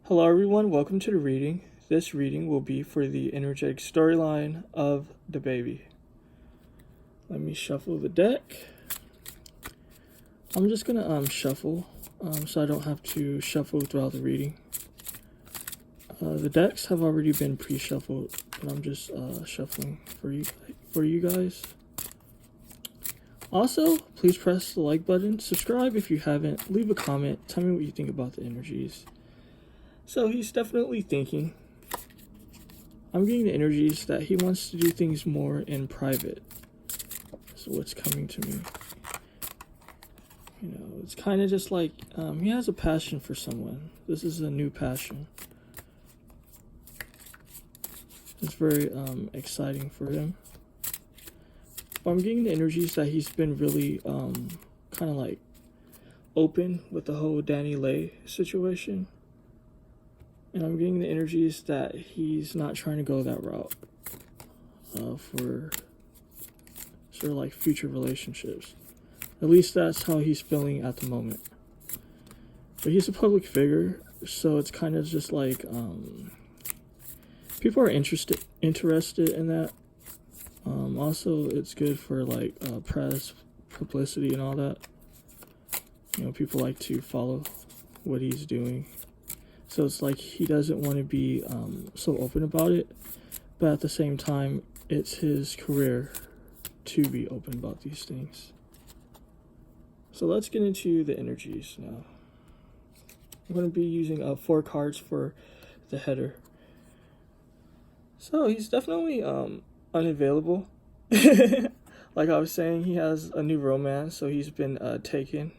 Hello everyone, welcome to the reading. This reading will be for the energetic storyline of the baby. Let me shuffle the deck. I'm just gonna shuffle so I don't have to shuffle throughout the reading. The decks have already been pre-shuffled, but I'm just shuffling for you guys. Also, please press the like button, subscribe if you haven't, leave a comment, tell me what you think about the energies. So he's definitely thinking. I'm getting the energies that he wants to do things more in private. So what's coming to me? It's kind of just like he has a passion for someone. This is a new passion. It's very exciting for him. But I'm getting the energies that he's been really kind of like open with the whole Danny Lay situation. And I'm getting the energies that he's not trying to go that route for sort of like future relationships. At least that's how he's feeling at the moment. But he's a public figure, so it's kind of just like people are interested in that. Also, it's good for like press, publicity, and all that. People like to follow what he's doing. So it's like he doesn't want to be so open about it, but at the same time, it's his career to be open about these things. So let's get into the energies now. I'm going to be using 4 cards for the header. So he's definitely unavailable. Like I was saying, he has a new romance, so he's been taken.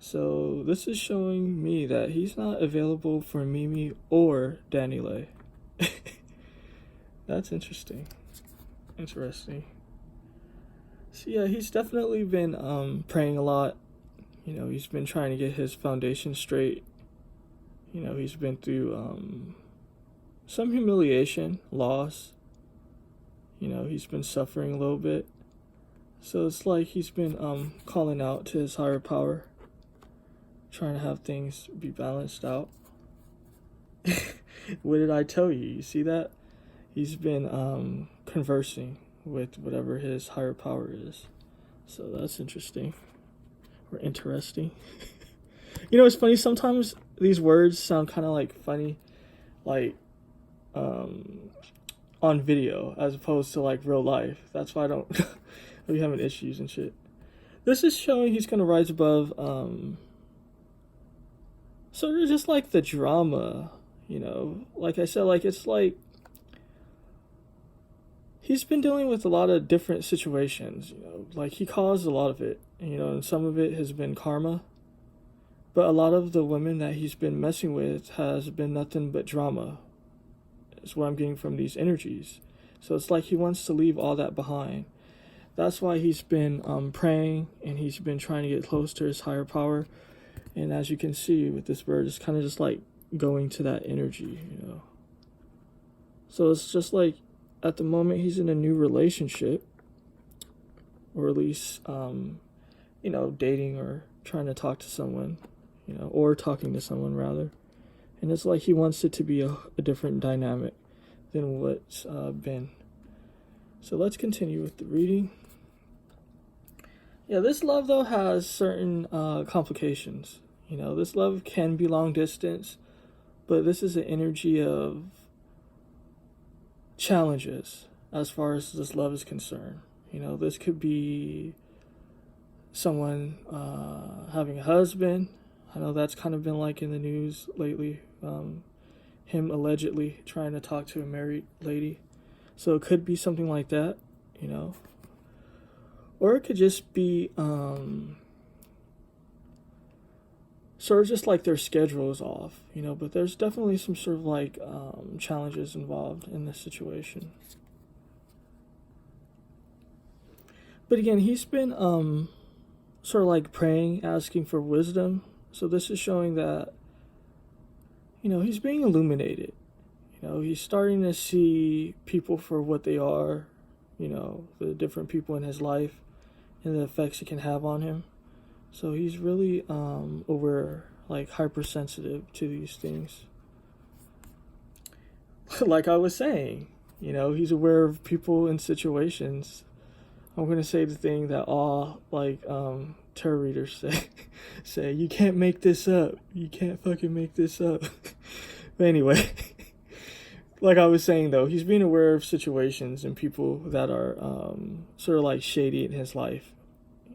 So this is showing me that he's not available for Mimi or Danny Lay. That's interesting. So yeah, he's definitely been praying a lot. He's been trying to get his foundation straight. He's been through some humiliation, loss. He's been suffering a little bit. So it's like he's been calling out to his higher power, trying to have things be balanced out. What did I tell you? You see that? He's been conversing with whatever his higher power is. So that's interesting. Or interesting. It's funny, sometimes these words sound kind of like funny, like on video as opposed to like real life. That's why I don't be having issues and shit. This is showing he's gonna rise above sort of just like the drama, like I said, like it's like he's been dealing with a lot of different situations, like he caused a lot of it, and some of it has been karma, but a lot of the women that he's been messing with has been nothing but drama, is what I'm getting from these energies. So it's like he wants to leave all that behind. That's why he's been praying, and he's been trying to get close to his higher power. And as you can see with this bird, it's kind of just like going to that energy, So it's just like at the moment he's in a new relationship, or at least, dating or trying to talk to someone, or talking to someone rather. And it's like he wants it to be a different dynamic than what's been. So let's continue with the reading. Yeah, this love, though, has certain complications. This love can be long distance, but this is an energy of challenges as far as this love is concerned. This could be someone having a husband. I know that's kind of been like in the news lately. Him allegedly trying to talk to a married lady. So it could be something like that, Or it could just be sort of just like their schedule is off, but there's definitely some sort of like challenges involved in this situation. But again, he's been sort of like praying, asking for wisdom. So this is showing that, he's being illuminated. He's starting to see people for what they are, the different people in his life and the effects it can have on him. So he's really aware, like hypersensitive to these things. like I was saying, he's aware of people and situations. I'm going to say the thing that all, like, tarot readers say, you can't make this up. You can't fucking make this up. But anyway, like I was saying, though, he's being aware of situations and people that are sort of like shady in his life.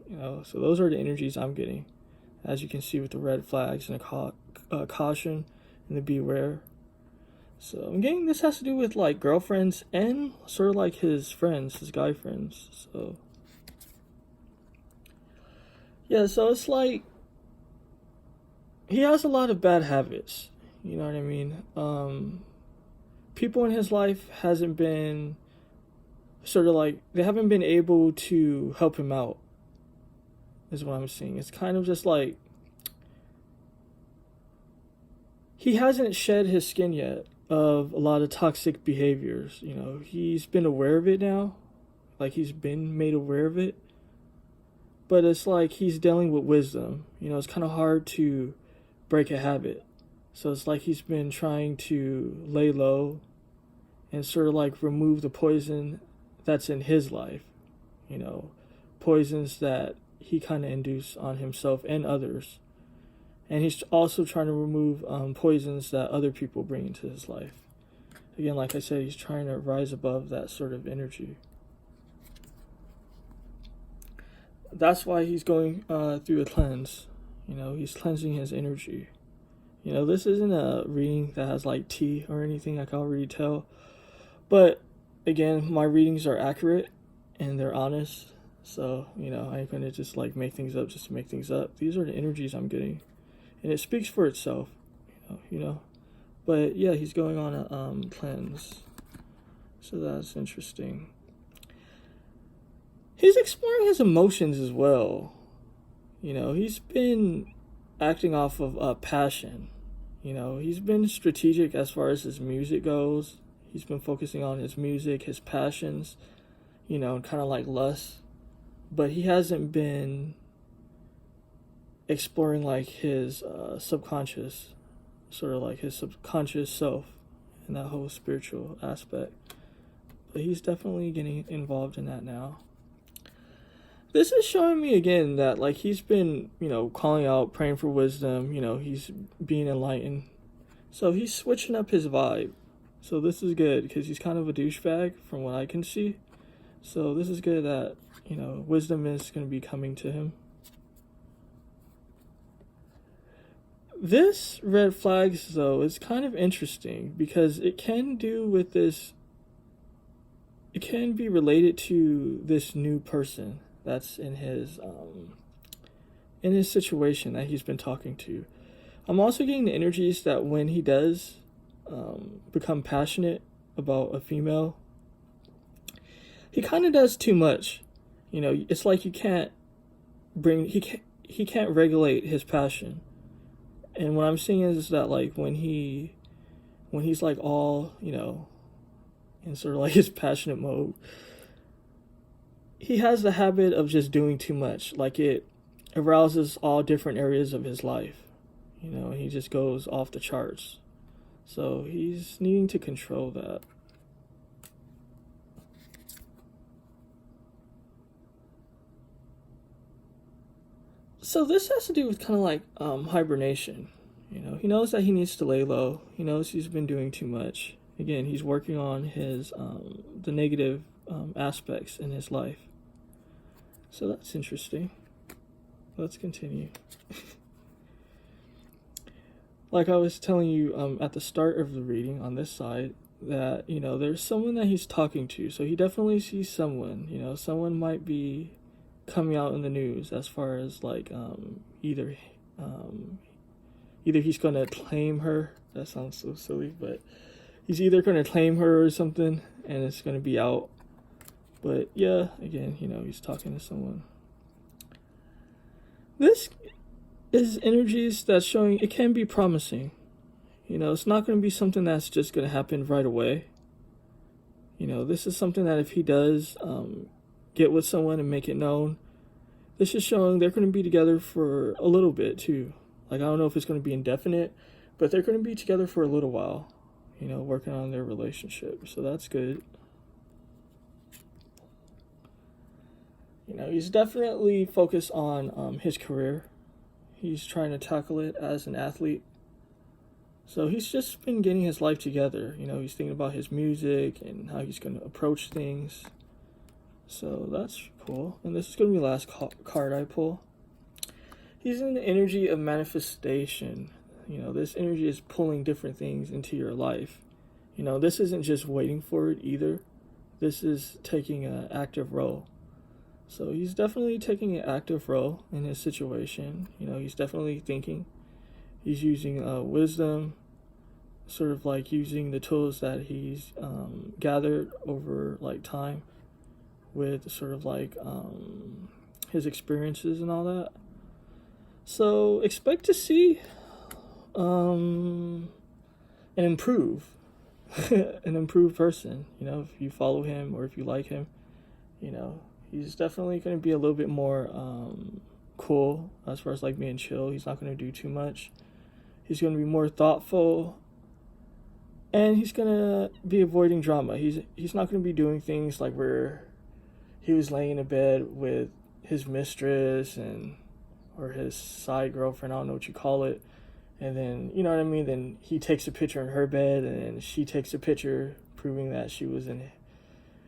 So those are the energies I'm getting, as you can see with the red flags and the caution and the beware. So I'm getting this has to do with like girlfriends and sort of like his friends, his guy friends. So yeah, so it's like he has a lot of bad habits. You know what I mean? People in his life hasn't been sort of like, they haven't been able to help him out, is what I'm seeing. It's kind of just like he hasn't shed his skin yet of a lot of toxic behaviors. He's been aware of it now, like he's been made aware of it, but it's like he's dealing with wisdom. It's kind of hard to break a habit, so it's like he's been trying to lay low and sort of like remove the poison that's in his life, poisons that he kind of induced on himself and others. And he's also trying to remove poisons that other people bring into his life. Again, like I said, he's trying to rise above that sort of energy. That's why he's going through a cleanse. He's cleansing his energy. This isn't a reading that has like tea or anything, I can already tell. But again, my readings are accurate and they're honest. So, I ain't going to just like make things up just to make things up. These are the energies I'm getting. And it speaks for itself, But yeah, he's going on a cleanse. So that's interesting. He's exploring his emotions as well. He's been acting off of passion. He's been strategic as far as his music goes. He's been focusing on his music, his passions, kind of like lust. But he hasn't been exploring like his subconscious, sort of like his subconscious self and that whole spiritual aspect. But he's definitely getting involved in that now. This is showing me again that like he's been, calling out, praying for wisdom, he's being enlightened. So he's switching up his vibe. So this is good because he's kind of a douchebag from what I can see. So this is good that, wisdom is going to be coming to him. This red flags, though, is kind of interesting because it can do with this. It can be related to this new person that's in his situation that he's been talking to. I'm also getting the energies that when he does become passionate about a female, he kind of does too much. It's like he can't regulate his passion. And what I'm seeing is that like when he's like all, in sort of like his passionate mode, he has the habit of just doing too much. Like it arouses all different areas of his life, and he just goes off the charts. So he's needing to control that. So this has to do with kind of like hibernation. He knows that he needs to lay low. He knows he's been doing too much. Again, he's working on his the negative aspects in his life. So that's interesting. Let's continue. Like I was telling you at the start of the reading on this side, that there's someone that he's talking to. So he definitely sees someone. Someone might be coming out in the news as far as like either he's gonna claim her. That sounds so silly, but he's either gonna claim her or something, and it's gonna be out. But yeah, again, he's talking to someone. This is energies that's showing it can be promising. It's not going to be something that's just going to happen right away. This is something that if he does get with someone and make it known, this is showing they're going to be together for a little bit too. Like, I don't know if it's going to be indefinite, but they're going to be together for a little while. you know, working on their relationship. So that's good. You know, he's definitely focused on his career. He's trying to tackle it as an athlete. So he's just been getting his life together. You know, he's thinking about his music and how he's going to approach things. So that's cool. And this is going to be the last card I pull. He's in the energy of manifestation. You know, this energy is pulling different things into your life. You know, this isn't just waiting for it either. This is taking an active role. So he's definitely taking an active role in his situation. You know, he's definitely thinking. He's using wisdom, sort of like using the tools that he's gathered over like time with sort of like his experiences and all that. So expect to see an improved person. You know, if you follow him or if you like him, you know, he's definitely going to be a little bit more cool as far as like being chill. He's not going to do too much. He's going to be more thoughtful, and he's going to be avoiding drama. He's not going to be doing things like where he was laying in bed with his mistress or his side girlfriend, I don't know what you call it, and then, you know what I mean, then he takes a picture in her bed, and then she takes a picture proving that she was in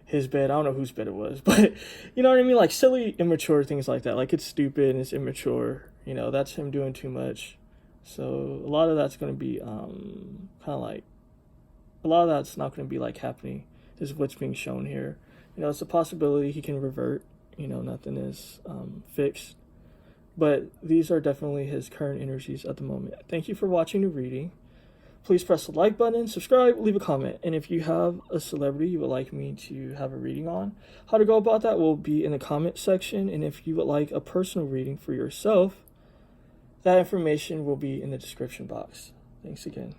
his bed. I don't know whose bed it was, but you know what I mean, like silly, immature things like that. Like, it's stupid and it's immature. You know, that's him doing too much. So a lot of that's going to be kind of like, a lot of that's not going to be like happening. This is what's being shown here. You know, it's a possibility he can revert. You know, nothing is fixed. But these are definitely his current energies at the moment. Thank you for watching the reading. Please press the like button, subscribe, leave a comment. And if you have a celebrity you would like me to have a reading on, how to go about that will be in the comment section. And if you would like a personal reading for yourself, that information will be in the description box. Thanks again.